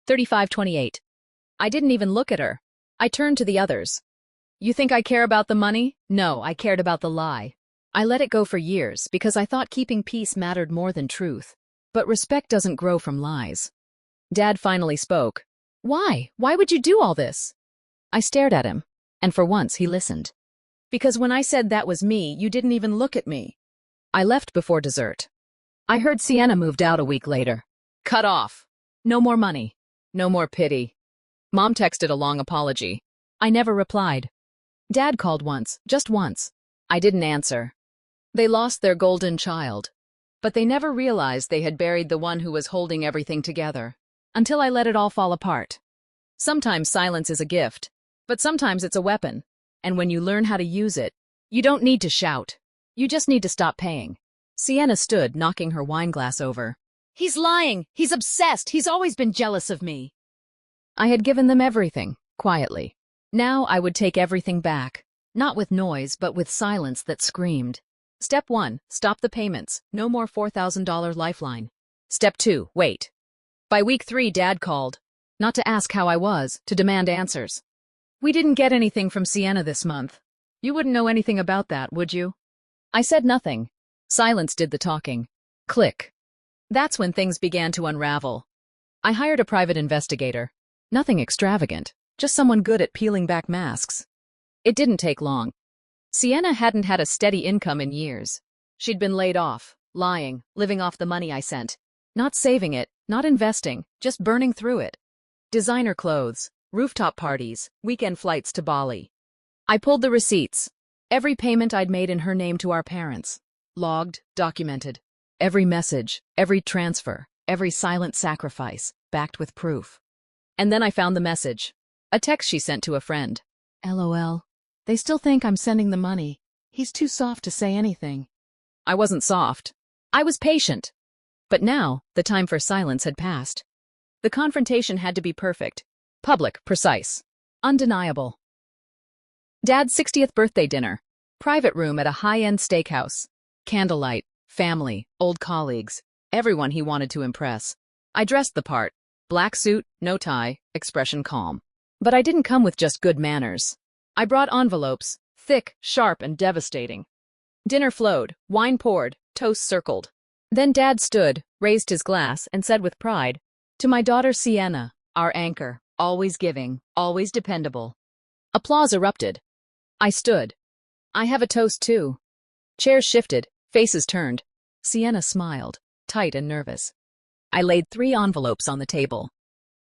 35:28. I didn't even look at her. I turned to the others. You think I care about the money? No, I cared about the lie. I let it go for years because I thought keeping peace mattered more than truth. But respect doesn't grow from lies. Dad finally spoke. Why? Why would you do all this? I stared at him, and for once he listened. Because when I said that was me, you didn't even look at me. I left before dessert. I heard Sienna moved out a week later. Cut off. No more money. No more pity. Mom texted a long apology. I never replied. Dad called once, just once. I didn't answer. They lost their golden child. But they never realized they had buried the one who was holding everything together. Until I let it all fall apart. Sometimes silence is a gift, but sometimes it's a weapon. And when you learn how to use it, you don't need to shout. You just need to stop paying. Sienna stood, knocking her wine glass over. He's lying. He's obsessed. He's always been jealous of me. I had given them everything, quietly. Now I would take everything back. Not with noise, but with silence that screamed. Step 1, stop the payments. No more $4,000 lifeline. Step 2, wait. By week 3, Dad called. Not to ask how I was, to demand answers. We didn't get anything from Sienna this month. You wouldn't know anything about that, would you? I said nothing. Silence did the talking. Click. That's when things began to unravel. I hired a private investigator. Nothing extravagant, just someone good at peeling back masks. It didn't take long. Sienna hadn't had a steady income in years. She'd been laid off, lying, living off the money I sent. Not saving it, not investing, just burning through it. Designer clothes, rooftop parties, weekend flights to Bali. I pulled the receipts. Every payment I'd made in her name to our parents. Logged, documented. Every message, every transfer, every silent sacrifice, backed with proof. And then I found the message. A text she sent to a friend. LOL. They still think I'm sending the money. He's too soft to say anything. I wasn't soft. I was patient. But now, the time for silence had passed. The confrontation had to be perfect. Public, precise. Undeniable. Dad's 60th birthday dinner. Private room at a high-end steakhouse. Candlelight, family, old colleagues. Everyone he wanted to impress. I dressed the part. Black suit, no tie, expression calm. But I didn't come with just good manners. I brought envelopes, thick, sharp, and devastating. Dinner flowed, wine poured, toast circled. Then Dad stood, raised his glass, and said with pride, to my daughter Sienna, our anchor, always giving, always dependable. Applause erupted. I stood. I have a toast too. Chairs shifted, faces turned. Sienna smiled, tight and nervous. I laid 3 envelopes on the table.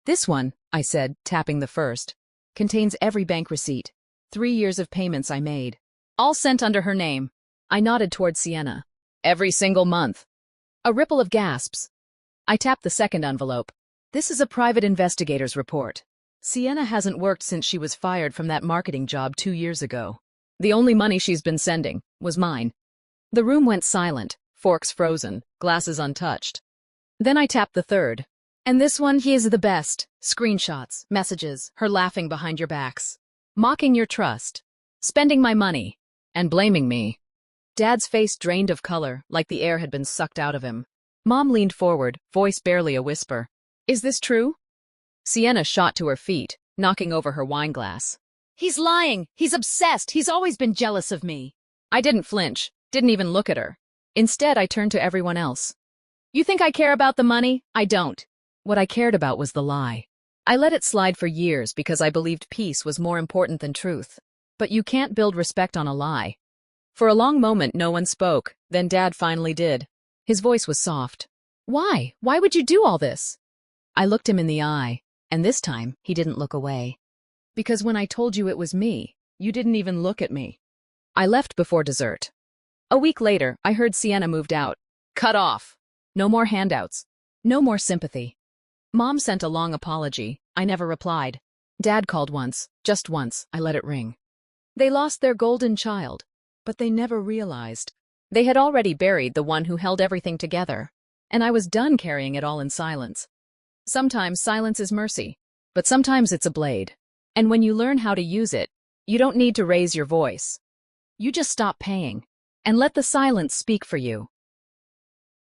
This one, I said, tapping the first, contains every bank receipt. 3 years of payments I made. All sent under her name. I nodded toward Sienna. Every single month. A ripple of gasps. I tapped the second envelope. This is a private investigator's report. Sienna hasn't worked since she was fired from that marketing job 2 years ago. The only money she's been sending was mine. The room went silent, forks frozen, glasses untouched. Then I tapped the third. And this one, he is the best. Screenshots, messages, her laughing behind your backs. Mocking your trust. Spending my money. And blaming me. Dad's face drained of color, like the air had been sucked out of him. Mom leaned forward, voice barely a whisper. Is this true? Sienna shot to her feet, knocking over her wine glass. He's lying. He's obsessed. He's always been jealous of me. I didn't flinch, didn't even look at her. Instead, I turned to everyone else. You think I care about the money? I don't. What I cared about was the lie. I let it slide for years because I believed peace was more important than truth. But you can't build respect on a lie. For a long moment, no one spoke. Then Dad finally did. His voice was soft. Why? Why would you do all this? I looked him in the eye, and this time, he didn't look away. Because when I told you it was me, you didn't even look at me. I left before dessert. A week later, I heard Sienna moved out. Cut off. No more handouts. No more sympathy. Mom sent a long apology. I never replied. Dad called once, just once. I let it ring. They lost their golden child, but they never realized. They had already buried the one who held everything together, and I was done carrying it all in silence. Sometimes silence is mercy, but sometimes it's a blade. And when you learn how to use it, you don't need to raise your voice. You just stop paying, and let the silence speak for you.